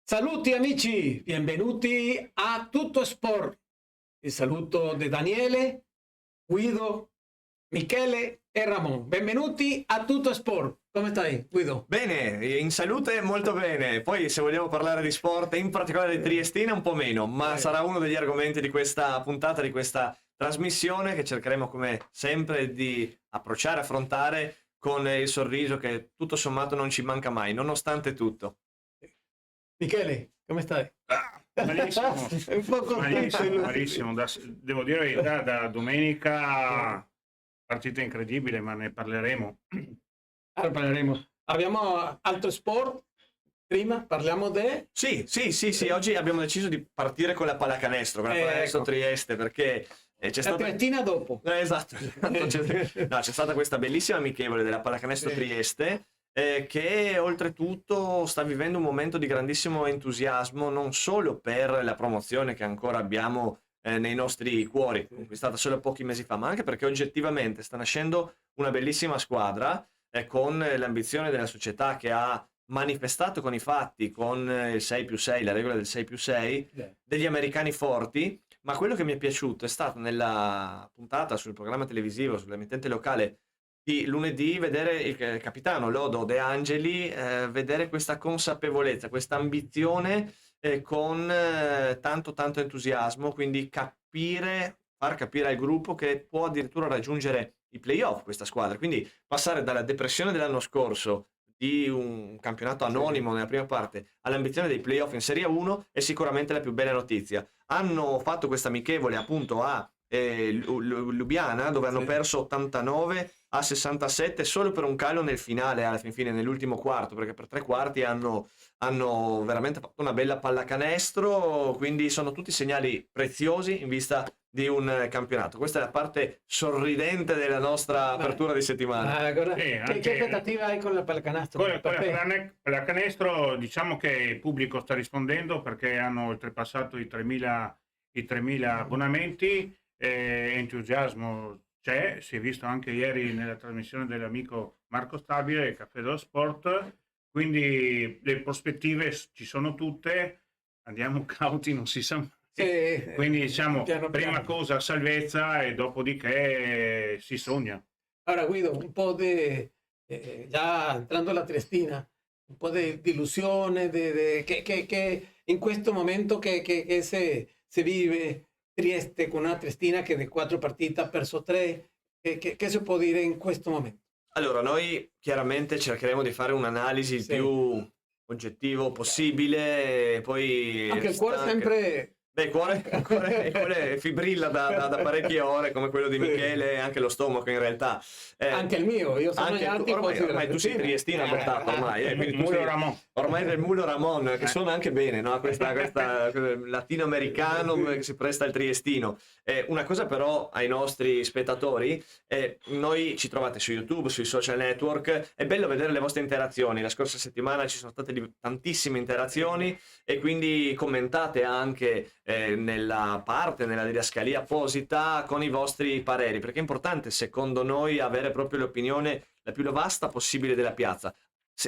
Saluti amici, benvenuti a Tutto Sport. Il saluto di Daniele, Guido, Michele e Ramon. Benvenuti a Tutto Sport. Come stai, Guido? Bene, in salute molto bene. Poi se vogliamo parlare di sport, in particolare di Triestina, un po' meno, ma sarà uno degli argomenti di questa puntata, di questa trasmissione che cercheremo come sempre di approcciare, affrontare con il sorriso che tutto sommato non ci manca mai, nonostante tutto. Michele, come stai? Malissimo, È un po' contento. malissimo. Devo dire la verità, da domenica partita incredibile, ma ne parleremo. Allora parleremo. Abbiamo altro sport. Prima parliamo di... Sì, oggi abbiamo deciso di partire con la pallacanestro, con la pallacanestro ecco. Trieste, perché c'è La stata... Triestina dopo. Esatto, c'è stata questa bellissima amichevole della pallacanestro Sì. Trieste che oltretutto sta vivendo un momento di grandissimo entusiasmo non solo per la promozione che ancora abbiamo nei nostri cuori, conquistata solo pochi mesi fa, ma anche perché oggettivamente sta nascendo una bellissima squadra con l'ambizione della società che ha manifestato con i fatti, con il 6 più 6, la regola del 6 più 6, degli americani forti. Ma quello che mi è piaciuto è stato nella puntata sul programma televisivo, sull'emittente locale di lunedì, vedere il capitano Lodo De Angeli, vedere questa consapevolezza, questa ambizione con tanto entusiasmo, quindi far capire al gruppo che può addirittura raggiungere i playoff questa squadra, quindi passare dalla depressione dell'anno scorso di un campionato anonimo nella prima parte all'ambizione dei playoff in Serie 1 è sicuramente la più bella notizia. Hanno fatto questa amichevole appunto a Lubiana, dove hanno perso 89-67 solo per un calo nel finale, alla fine nell'ultimo quarto, perché per tre quarti hanno veramente fatto una bella pallacanestro, quindi sono tutti segnali preziosi in vista di un campionato. Questa è la parte sorridente della nostra apertura di settimana. Che aspettativa hai con la pallacanestro? Con la pallacanestro diciamo che il pubblico sta rispondendo perché hanno oltrepassato i 3.000 abbonamenti, entusiasmo c'è, si è visto anche ieri nella trasmissione dell'amico Marco Stabile, Caffè dello Sport, quindi le prospettive ci sono tutte, andiamo cauti, non si sa mai. Quindi diciamo, prima cosa salvezza e dopodiché si sogna. Allora Guido, un po' di, già entrando alla Triestina, un po' di illusione, che in questo momento che se vive Trieste con una Triestina che di 4 partite ha perso 3, che si può dire in questo momento? Allora, noi chiaramente cercheremo di fare un'analisi il più oggettivo possibile, poi anche il cuore sempre... Beh, il cuore fibrilla da parecchie ore, come quello di Michele, e anche lo stomaco in realtà. Anche il mio, io sono ormai tu sei triestino adottato ormai, quindi tu sei ormai del Mulo Ramon, che suona anche bene, no? Questa latinoamericano che si presta al triestino. Una cosa però ai nostri spettatori, noi ci trovate su YouTube, sui social network, è bello vedere le vostre interazioni. La scorsa settimana ci sono state tantissime interazioni e quindi commentate anche nella didascalia apposita con i vostri pareri, perché è importante secondo noi avere proprio l'opinione la più vasta possibile della piazza.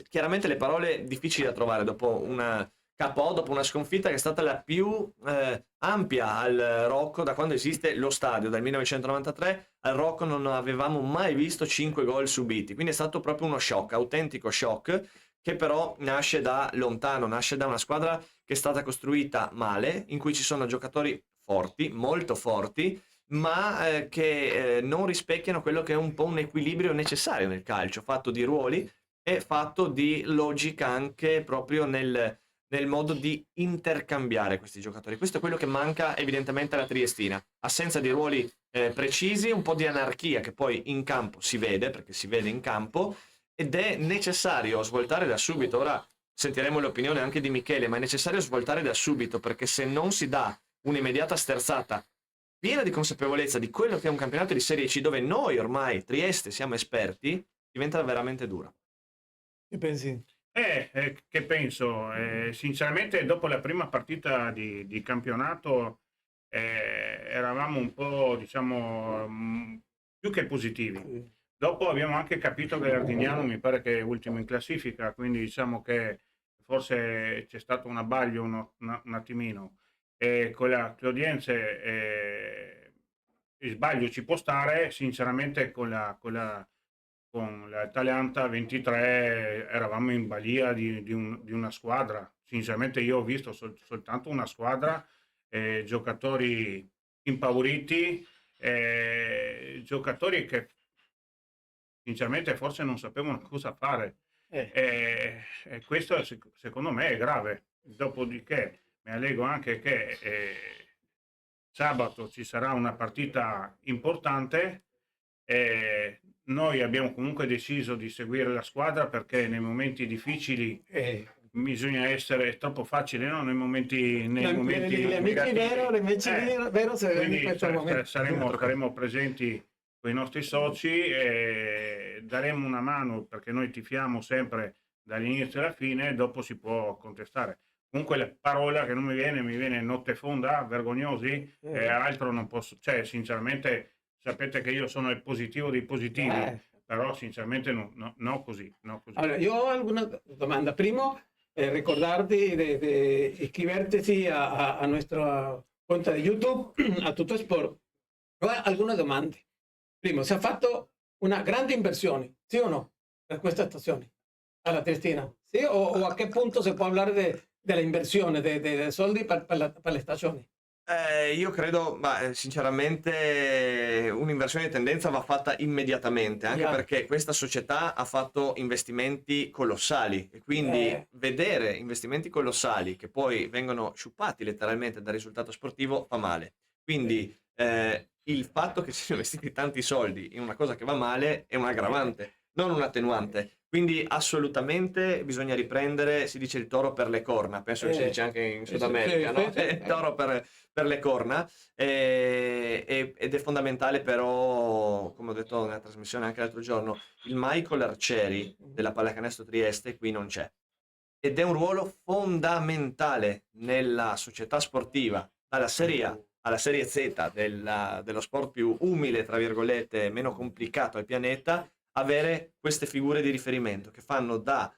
Chiaramente le parole difficili da trovare dopo una KO, dopo una sconfitta che è stata la più ampia al Rocco da quando esiste lo stadio, dal 1993 al Rocco non avevamo mai visto 5 gol subiti, quindi è stato proprio uno shock, autentico shock, che però nasce da lontano, nasce da una squadra che è stata costruita male, in cui ci sono giocatori forti, molto forti, ma che non rispecchiano quello che è un po' un equilibrio necessario nel calcio, fatto di ruoli e fatto di logica anche proprio nel modo di intercambiare questi giocatori. Questo è quello che manca evidentemente alla Triestina. Assenza di ruoli precisi, un po' di anarchia che poi in campo si vede, perché si vede in campo, ed è necessario svoltare da subito. Ora sentiremo l'opinione anche di Michele, ma è necessario svoltare da subito, perché se non si dà un'immediata sterzata piena di consapevolezza di quello che è un campionato di Serie C, dove noi ormai, Trieste, siamo esperti, diventa veramente dura. Che pensi? Che penso? Sinceramente, dopo la prima partita di campionato eravamo un po', diciamo, più che positivi. Dopo abbiamo anche capito che l'Artignano mi pare che è ultimo in classifica, quindi diciamo che forse c'è stato un abbaglio un attimino, con le udienze il sbaglio ci può stare, sinceramente con l'Atalanta 23 eravamo in balia di una squadra. Sinceramente io ho visto soltanto una squadra, giocatori impauriti, giocatori che sinceramente forse non sapevano cosa fare. Questo secondo me è grave. Dopodiché mi allego anche che sabato ci sarà una partita importante. Noi abbiamo comunque deciso di seguire la squadra perché nei momenti difficili bisogna essere troppo facile, no? Nei momenti negativi. Quindi saremo presenti con i nostri soci e daremo una mano perché noi tifiamo sempre dall'inizio alla fine, dopo si può contestare. Comunque la parola che non mi viene notte fonda, vergognosi, altro non posso, cioè sinceramente sapete che io sono il positivo dei positivi, però sinceramente no così. Allora, io ho alguna domanda. Primo, ricordarti di iscriverti a nuestra cuenta de YouTube, a Tutto Sport. Ho alcune domande. Primo, si è fatto una grande inversione, sì o no, per questa stazione alla Triestina? Sì? O a che punto si può parlare della inversione dei soldi per le stagioni? Io credo, sinceramente, un'inversione di tendenza va fatta immediatamente, anche perché questa società ha fatto investimenti colossali e quindi vedere investimenti colossali che poi vengono sciupati letteralmente dal risultato sportivo fa male. Quindi il fatto che si siano investiti tanti soldi in una cosa che va male è un aggravante, non un attenuante. Quindi assolutamente bisogna riprendere, si dice il toro per le corna, penso che si dice anche in Sud America, no? Il toro per le corna, ed è fondamentale però, come ho detto nella trasmissione anche l'altro giorno, il Michael Arcieri della Pallacanestro Trieste qui non c'è. Ed è un ruolo fondamentale nella società sportiva, dalla Serie A alla Serie Z dello sport più umile, tra virgolette, meno complicato al pianeta, avere queste figure di riferimento che fanno da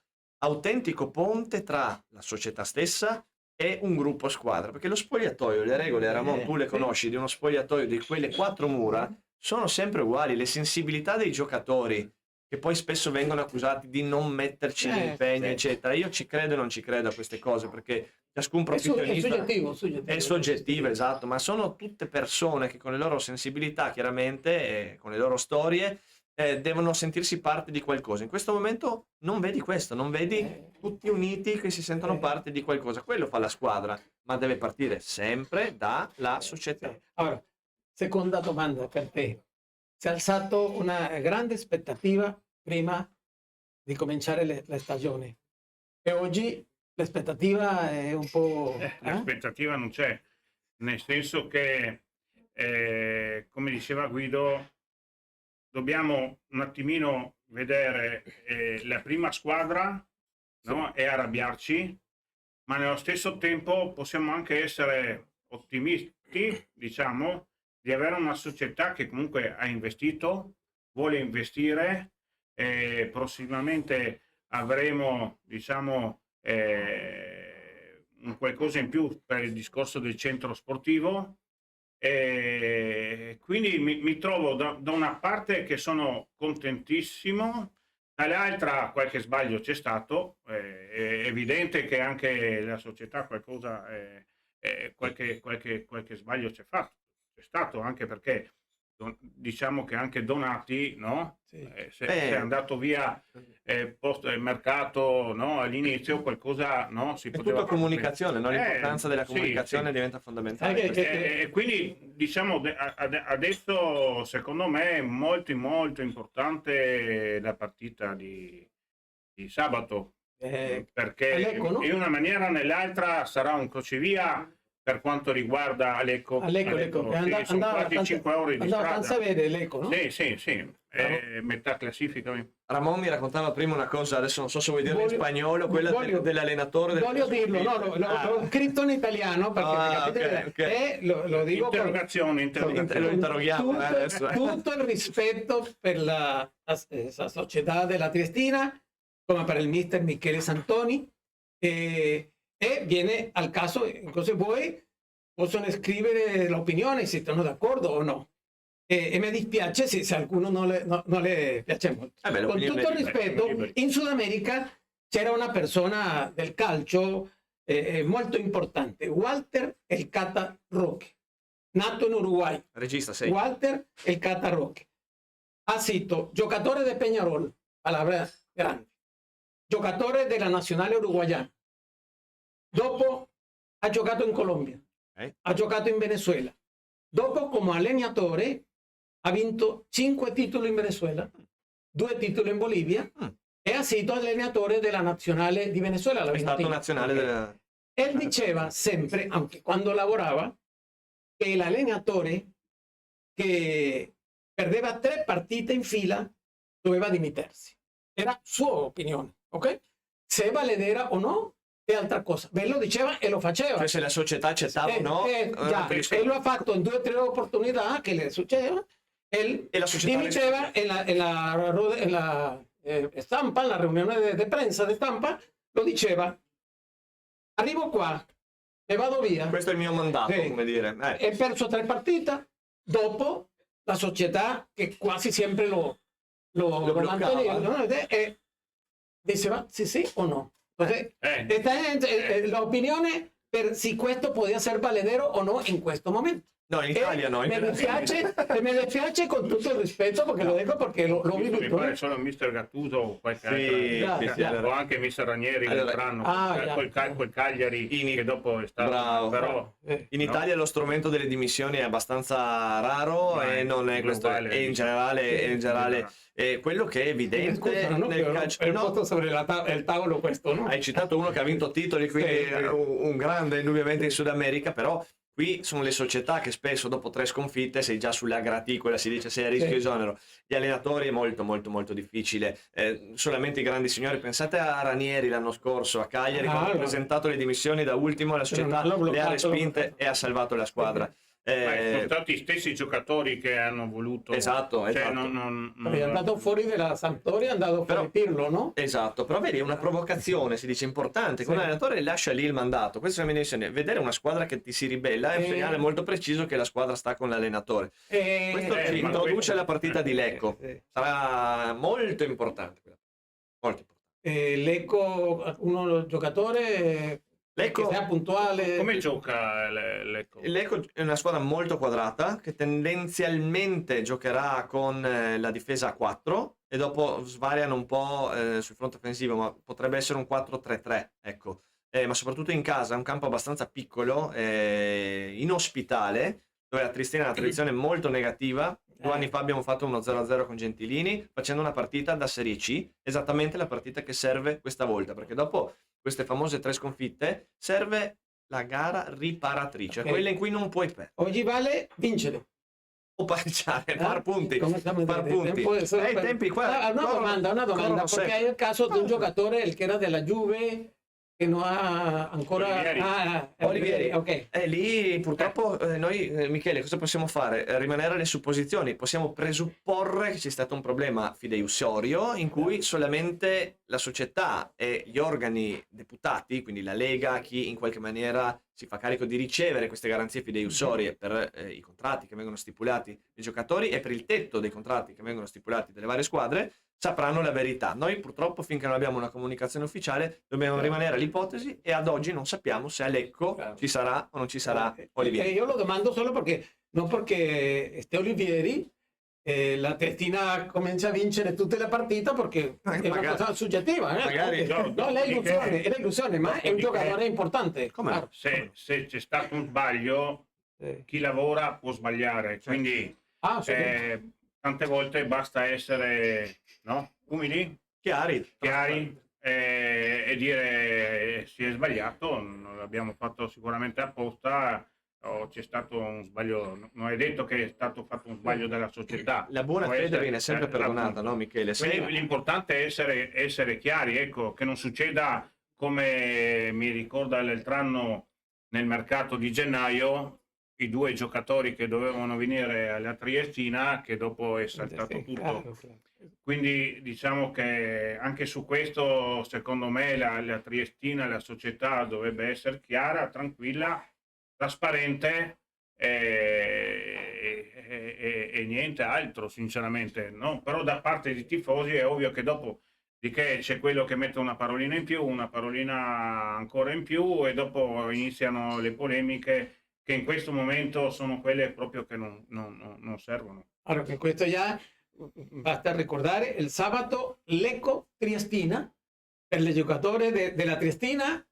autentico ponte tra la società stessa e un gruppo squadra, perché lo spogliatoio, le regole, Ramon, tu le conosci, di uno spogliatoio di quelle 4 mura sono sempre uguali, le sensibilità dei giocatori che poi spesso vengono accusati di non metterci l'impegno, eccetera. Io ci credo e non ci credo a queste cose, perché ciascun professionista è soggettivo, esatto, ma sono tutte persone che con le loro sensibilità, chiaramente, con le loro storie, devono sentirsi parte di qualcosa. In questo momento non vedi questo, non vedi tutti uniti che si sentono parte di qualcosa. Quello fa la squadra, ma deve partire sempre dalla società. Allora, seconda domanda per te. Si è alzato una grande aspettativa prima di cominciare le stagioni e oggi l'aspettativa è un po'... L'aspettativa non c'è, nel senso che, come diceva Guido, dobbiamo un attimino vedere la prima squadra, no? E arrabbiarci, ma nello stesso tempo possiamo anche essere ottimisti, diciamo, di avere una società che comunque ha investito, vuole investire, prossimamente avremo, diciamo, un qualcosa in più per il discorso del centro sportivo. Quindi mi trovo da una parte che sono contentissimo, dall'altra qualche sbaglio c'è stato, è evidente che anche la società qualcosa, qualche sbaglio c'è stato, anche perché diciamo che anche Donati, no? Se è andato via post mercato, no? All'inizio qualcosa, no? Si poteva tutto comunicazione, no? L'importanza della comunicazione diventa fondamentale. E quindi diciamo adesso secondo me è molto molto importante la partita di sabato, perché in una maniera o nell'altra sarà un crocevia. Per quanto riguarda Lecco, sono quasi 5 ore di strada. Lecco, no? Sì, metà classifica. Ramon mi raccontava prima una cosa, adesso non so se vuoi dirlo in spagnolo, quella dell'allenatore. Voglio dirlo, l'ho scritto in italiano perché lo dico. Interrogazione. Lo interroghiamo adesso. Tutto il rispetto per la società della Triestina, come per il mister Michele Santoni, e viene al caso, cosa vuoi, possono scrivere l'opinione se sono d'accordo o no. E mi dispiace se a qualcuno non le piace molto. Con tutto il rispetto, in Sud America c'era una persona del calcio molto importante, Walter El Cata Roque, nato in Uruguay. Regista, sì. Walter El Cata Roque. Ha sido giocatore de Peñarol, palabra grande, giocatore della nazionale uruguayana. Dopo ha giocato in Colombia, ha giocato in Venezuela. Dopo, come allenatore, ha vinto 5 titoli in Venezuela, 2 titoli in Bolivia e ha sido allenatore della nazionale di Venezuela. È stato nazionale della... E diceva sempre, anche quando lavorava, che l'allenatore che perdeva 3 partite in fila doveva dimettersi. Era sua opinione, ok? Se valedera o no è altra cosa. Ve lo diceva e lo faceva. Cioè se la società accettava o no... già, e lo ha fatto in 2 o 3 opportunità che le succedeva. Él dimiteva en la stampa, en la riunione de prensa de stampa, lo diceva, arrivo qua e vado via. Questo è il mio mandato, come dire. E perso 3 partite, dopo la società che quasi sempre lo manteneva, e diceva sì o no. L'opinione per se questo poteva essere valedero o no in questo momento. No, in Italia no. Me dispiace con tutto il rispetto perché lo dico perché l'ho visto. Mi pare solo Mister Gattuso o qualche altro, o anche Mister Ranieri col Cagliari che dopo è stato. Bravo. Però, in Italia lo strumento delle dimissioni è abbastanza raro e non è questo. E in generale quello che è evidente nel calcio. Sobre il tavolo questo, no? Hai citato uno che ha vinto titoli, quindi un grande indubbiamente in Sud America, però qui sono le società che spesso dopo 3 sconfitte sei già sulla graticola, si dice sei a rischio esonero. Gli allenatori è molto molto molto difficile, solamente i grandi signori. Pensate a Ranieri l'anno scorso a Cagliari, quando ha presentato le dimissioni da ultimo, la società le ha respinte e ha salvato la squadra. Sono stati gli stessi giocatori che hanno voluto. Esatto. È andato fuori dalla Sampdoria, è andato fuori Pirlo, no? Esatto, però vedi, è una provocazione, si dice, importante, che un allenatore lascia lì il mandato. Questa è la mia dimensione. Vedere una squadra che ti si ribella è un segnale molto preciso che la squadra sta con l'allenatore. Questo ci introduce la partita di Lecco. Sarà molto importante. Molto importante. Lecco, uno giocatore... Lecco, che sia puntuale. Come gioca Lecco? Lecco è una squadra molto quadrata che tendenzialmente giocherà con la difesa a 4 e dopo svariano un po' sul fronte offensivo, ma potrebbe essere un 4-3-3, ecco. Ma soprattutto in casa, è un campo abbastanza piccolo, inospitale, dove la Triestina ha una tradizione molto negativa. 2 anni fa abbiamo fatto uno 0-0 con Gentilini, facendo una partita da Serie C, esattamente la partita che serve questa volta, perché dopo queste famose 3 sconfitte serve la gara riparatrice, quella in cui non puoi perdere. Oggi vale vincere o pareggiare, far punti. Una domanda, perché è il caso di un giocatore, il che era della Juve, che non ha ancora Olivieri. Lì purtroppo noi, Michele, cosa possiamo fare? Rimanere alle supposizioni. Possiamo presupporre che c'è stato un problema fideiussorio in cui solamente la società e gli organi deputati, quindi la Lega, chi in qualche maniera si fa carico di ricevere queste garanzie fideiussorie per i contratti che vengono stipulati dai giocatori e per il tetto dei contratti che vengono stipulati dalle varie squadre, sapranno la verità. Noi purtroppo, finché non abbiamo una comunicazione ufficiale, dobbiamo rimanere all'ipotesi e ad oggi non sappiamo se a Lecco ci sarà o non ci sarà Olivieri. Io lo domando solo perché, non perché ste Olivieri, la Triestina comincia a vincere tutte le partite, perché è una cosa soggettiva. Magari. No, è l'illusione, ma è un giocatore importante. Se c'è stato un sbaglio, chi lavora può sbagliare, quindi tante volte basta essere umili, chiari e dire si è sbagliato, non l'abbiamo fatto sicuramente apposta, o c'è stato un sbaglio, non è detto che è stato fatto un sbaglio della società. La buona fede viene sempre perdonata, no Michele? Quindi l'importante è essere chiari, ecco, che non succeda come mi ricorda l'altro anno nel mercato di gennaio, i due giocatori che dovevano venire alla Triestina, che dopo è saltato tutto. Claro. Quindi diciamo che anche su questo, secondo me, la Triestina, la società dovrebbe essere chiara, tranquilla, trasparente e niente altro, sinceramente, no? Però da parte dei tifosi è ovvio che dopo di che c'è quello che mette una parolina in più, una parolina ancora in più, e dopo iniziano le polemiche che in questo momento sono quelle proprio che non servono. Allora, che questo ya basta ricordare il sabato Lecco Triestina, per i giocatori della Triestina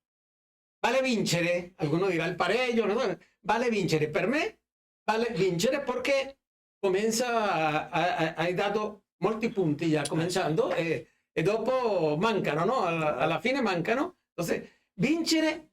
vale vincere, qualcuno dirà il pareggio, no? Vale vincere, per me vale vincere perché hai dato molti punti già cominciando e dopo mancano, no? Alla fine mancano, entonces vincere,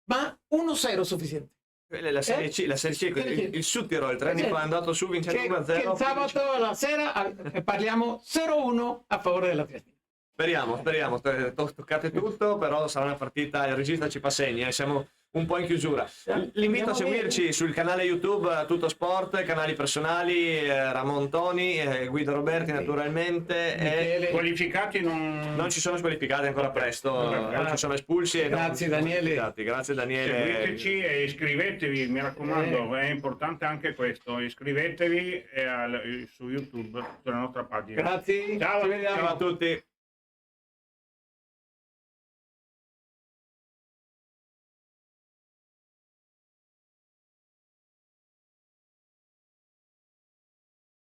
ma 1-0 sufficiente. La Serie C, il Südtirol 3 anni fa è andato su vincendo 1-0. Che il sabato alla sera parliamo 0-1 a favore della Triestina. Speriamo, toccate tutto, però sarà una partita, il regista ci fa segni, siamo un po' in chiusura. L'invito a seguirci sul canale YouTube Tutto Sport, canali personali, Ramon Toni, Guido Roberti naturalmente. E qualificati non ci sono squalificati, ancora presto, non ci sono espulsi. Grazie Daniele. Grazie Daniele. Seguiteci e iscrivetevi, mi raccomando, è importante anche questo, iscrivetevi su YouTube, sulla nostra pagina. Grazie, ciao ci vediamo. Ciao a tutti.